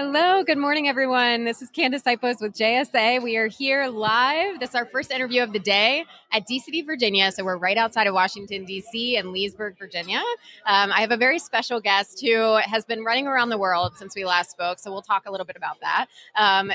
Hello, good morning, everyone. This is Candace Ipos with JSA. We are here live. This is our first interview of the day at DCD, Virginia. So we're right outside of Washington, D.C. and Leesburg, Virginia. I have a very special guest who has been running around the world since we last spoke. So we'll talk a little bit about that.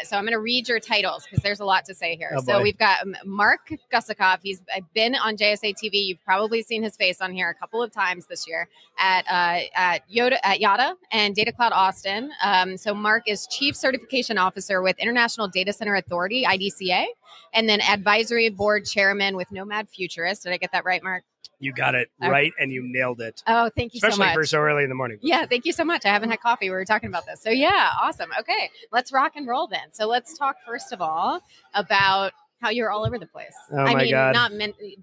So I'm going to read your titles because there's a lot to say here. So we've got Mark Gusakov. He's been on JSA TV. You've probably seen his face on here a couple of times this year at Yada and Data Cloud Austin. So Mark is Chief Certification Officer with International Data Center Authority, IDCA, and then Advisory Board Chairman with Nomad Futurist. Did I get that right, Mark? You got it right, and you nailed it. Oh, thank you so much. Especially for so early in the morning. Yeah, thank you so much. I haven't had coffee. We were talking about this. So yeah, awesome. Okay, let's rock and roll then. So let's talk first of all about how you're all over the place. Oh my God. Not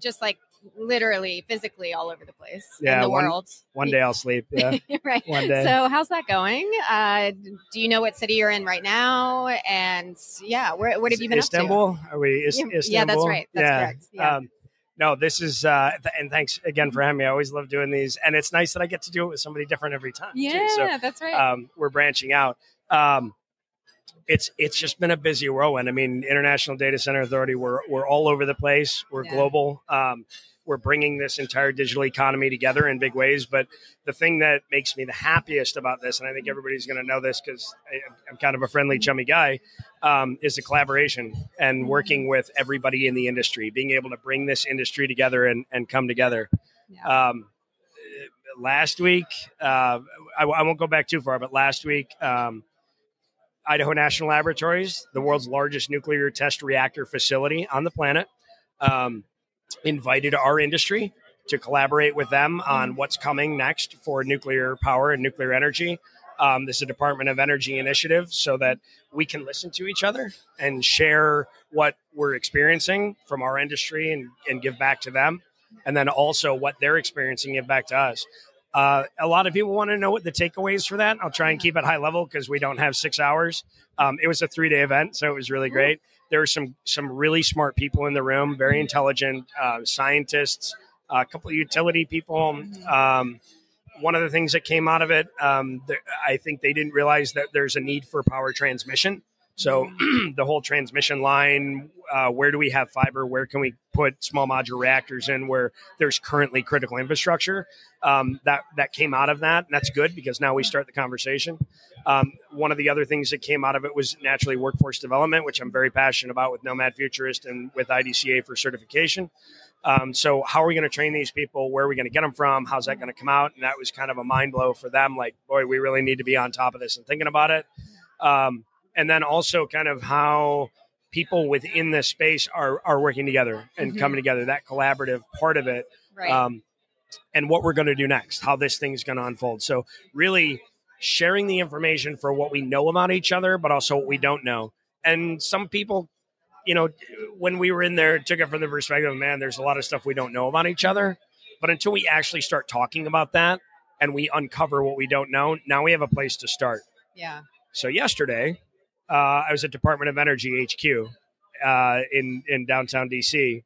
just like literally, physically all over the place in the world. One day I'll sleep. Yeah, right. One day. So how's that going? Do you know what city you're in right now? And yeah, what have you been Istanbul? up to? Are we Istanbul? Yeah, that's right. That's correct. Yeah. No, this is, and thanks again for having me. I always love doing these, and it's nice that I get to do it with somebody different every time. Yeah, too. So, that's right. We're branching out. It's just been a busy whirlwind. I mean, International Data Center Authority, we're all over the place. We're global. We're bringing this entire digital economy together in big ways. But the thing that makes me the happiest about this, and I think everybody's going to know this because I'm kind of a friendly, chummy guy, is the collaboration and working with everybody in the industry, being able to bring this industry together and come together. Yeah. Last week, I won't go back too far, but last week, Idaho National Laboratories, the world's largest nuclear test reactor facility on the planet, invited our industry to collaborate with them on what's coming next for nuclear power and nuclear energy. This is a Department of Energy initiative so that we can listen to each other and share what we're experiencing from our industry and give back to them. And then also what they're experiencing, give back to us. A lot of people want to know what the takeaways for that. I'll try and keep it high level because we don't have 6 hours. It was a 3-day event, so it was really great. There were some really smart people in the room, very intelligent scientists, a couple of utility people. One of the things that came out of it, I think they didn't realize that there's a need for power transmission. So the whole transmission line, where do we have fiber? Where can we put small modular reactors in where there's currently critical infrastructure? That came out of that. And that's good because now we start the conversation. One of the other things that came out of it was naturally workforce development, which I'm very passionate about with Nomad Futurist and with IDCA for certification. So how are we going to train these people? Where are we going to get them from? How's that going to come out? And that was kind of a mind blow for them. Like, boy, we really need to be on top of this and thinking about it. And then also kind of how people within this space are working together and coming together, that collaborative part of it, and what we're going to do next, how this thing's going to unfold. So really sharing the information for what we know about each other, but also what we don't know. And some people, you know, when we were in there, took it from the perspective of, man, there's a lot of stuff we don't know about each other. But until we actually start talking about that and we uncover what we don't know, now we have a place to start. Yeah. So yesterday, I was at Department of Energy HQ in downtown DC.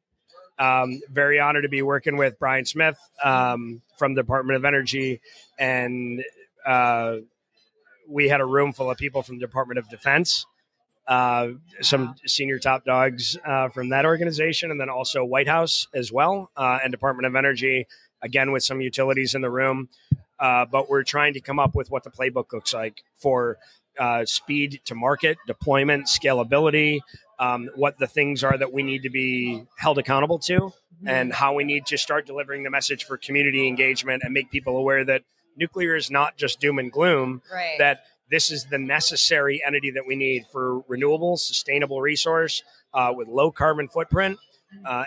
Very honored to be working with Brian Smith from the Department of Energy. And we had a room full of people from the Department of Defense, some senior top dogs from that organization, and then also White House as well, and Department of Energy, again, with some utilities in the room. But we're trying to come up with what the playbook looks like for speed to market, deployment, scalability, what the things are that we need to be held accountable to, and how we need to start delivering the message for community engagement and make people aware that nuclear is not just doom and gloom, that this is the necessary entity that we need for renewable, sustainable resource with low carbon footprint,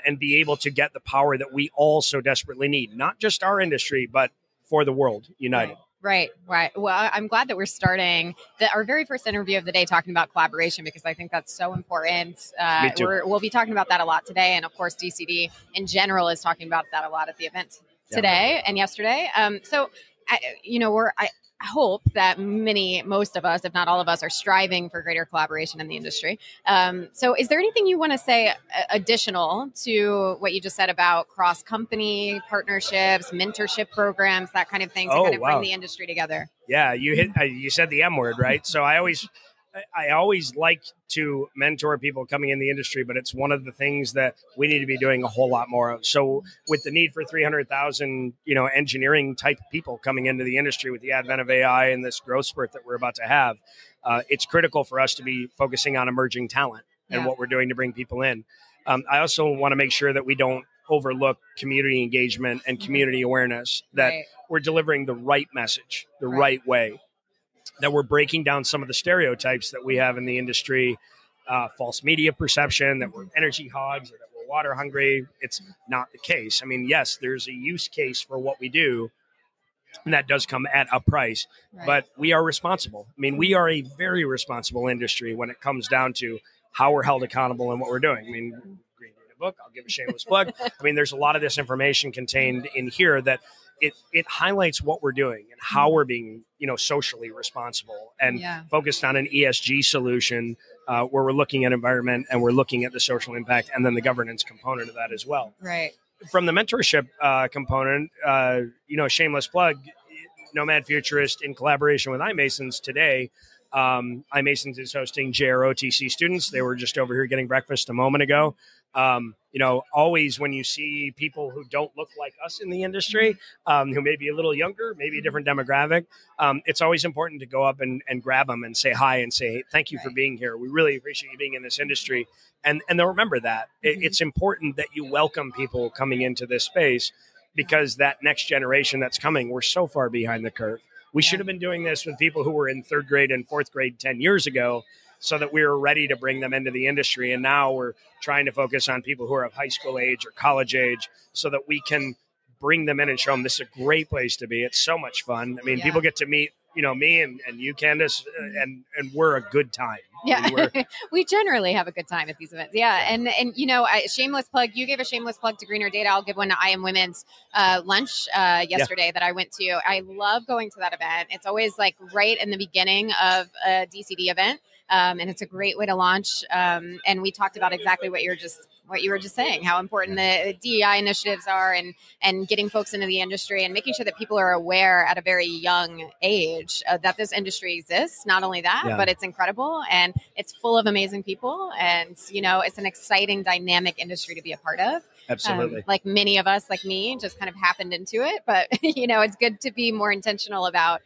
and be able to get the power that we all so desperately need, not just our industry, but for the world united. Right. Well, I'm glad that we're starting our very first interview of the day talking about collaboration because I think that's so important. Me too. We'll be talking about that a lot today. And of course, DCD in general is talking about that a lot at the event today and yesterday. So, hope that most of us, if not all of us, are striving for greater collaboration in the industry. So is there anything you want to say additional to what you just said about cross-company partnerships, mentorship programs, that kind of thing to kind of bring the industry together? Yeah, you said the M word, right? So I always like to mentor people coming in the industry, but it's one of the things that we need to be doing a whole lot more of. So with the need for 300,000, engineering type people coming into the industry with the advent of AI and this growth spurt that we're about to have, it's critical for us to be focusing on emerging talent and what we're doing to bring people in. I also want to make sure that we don't overlook community engagement and community awareness, that we're delivering the right message, the right way, that we're breaking down some of the stereotypes that we have in the industry, false media perception, that we're energy hogs or that we're water hungry. It's not the case. I mean, yes, there's a use case for what we do, and that does come at a price, but we are responsible. I mean, we are a very responsible industry when it comes down to how we're held accountable and what we're doing. I mean, Green Data book, I'll give a shameless plug. I mean, there's a lot of this information contained in here that it highlights what we're doing and how we're being, socially responsible and focused on an ESG solution where we're looking at environment and we're looking at the social impact and then the governance component of that as well. Right. From the mentorship component, shameless plug, Nomad Futurist in collaboration with iMasons today. iMasons is hosting JROTC students. They were just over here getting breakfast a moment ago. Always when you see people who don't look like us in the industry, who may be a little younger, maybe a different demographic, it's always important to go up and grab them and say hi and say, hey, thank you for being here. We really appreciate you being in this industry. And they'll remember that. It's important that you welcome people coming into this space, because that next generation that's coming, we're so far behind the curve. We should have been doing this with people who were in third grade and fourth grade 10 years ago, so that we were ready to bring them into the industry. And now we're trying to focus on people who are of high school age or college age, so that we can bring them in and show them this is a great place to be. It's so much fun. I mean, people get to meet, me and you, Candace, and we're a good time. Yeah, I mean, we generally have a good time at these events. Yeah, and shameless plug. You gave a shameless plug to Greener Data. I'll give one to I Am Women's lunch yesterday that I went to. I love going to that event. It's always like right in the beginning of a DCD event. And it's a great way to launch. And we talked about exactly what you were just saying, how important the DEI initiatives are, and getting folks into the industry and making sure that people are aware at a very young age that this industry exists. Not only that, but it's incredible and it's full of amazing people. And, it's an exciting, dynamic industry to be a part of. Absolutely. Like many of us, like me, just kind of happened into it. But, it's good to be more intentional about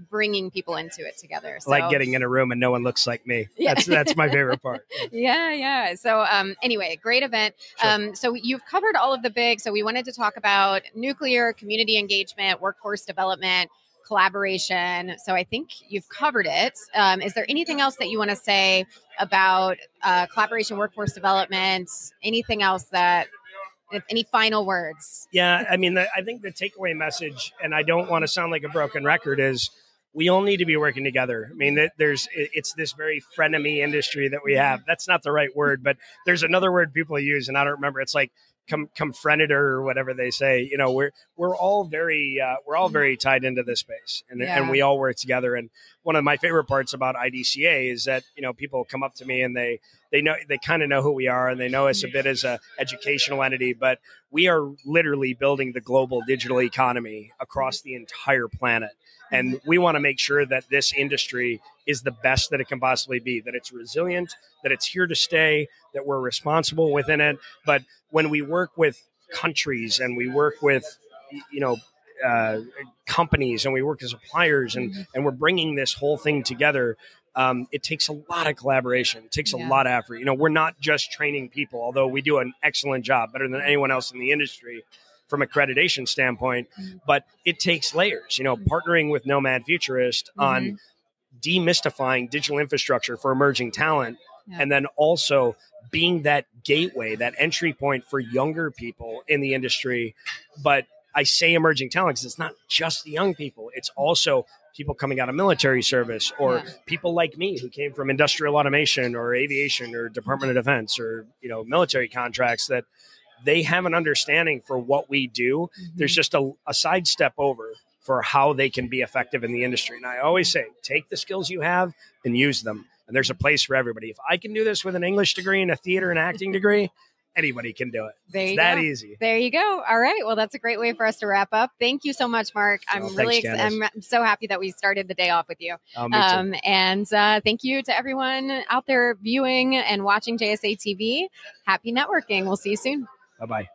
bringing people into it together. So, like getting in a room and no one looks like me. Yeah. That's my favorite part. Yeah. So anyway, great event. Sure. So you've covered all of the big. So we wanted to talk about nuclear, community engagement, workforce development, collaboration. So I think you've covered it. Is there anything else that you want to say about collaboration, workforce development? Anything else any final words? Yeah, I mean, I think the takeaway message, and I don't want to sound like a broken record, is we all need to be working together. I mean, it's this very frenemy industry that we have. That's not the right word, but there's another word people use, and I don't remember. It's like confrenitor or whatever they say. We're all very tied into this space, and we all work together. And one of my favorite parts about IDCA is that people come up to me and they kind of know who we are, and they know us a bit as a educational entity, but we are literally building the global digital economy across the entire planet. And we want to make sure that this industry is the best that it can possibly be, that it's resilient, that it's here to stay, that we're responsible within it. But when we work with countries and we work with, companies and we work as suppliers and we're bringing this whole thing together, it takes a lot of collaboration. It takes a lot of effort. We're not just training people, although we do an excellent job, better than anyone else in the industry from accreditation standpoint, but it takes layers, partnering with Nomad Futurist on demystifying digital infrastructure for emerging talent. And then also being that gateway, that entry point for younger people in the industry. But I say emerging talent because it's not just the young people. It's also people coming out of military service or people like me who came from industrial automation or aviation or Department of Defense or, military contracts, that they have an understanding for what we do. There's just a sidestep over for how they can be effective in the industry. And I always say, take the skills you have and use them. And there's a place for everybody. If I can do this with an English degree and a theater and acting degree, anybody can do it. It's that easy. There you go. All right. Well, that's a great way for us to wrap up. Thank you so much, Mark. I'm I'm so happy that we started the day off with you. Oh, me too. And thank you to everyone out there viewing and watching JSA TV. Happy networking. We'll see you soon. Bye-bye.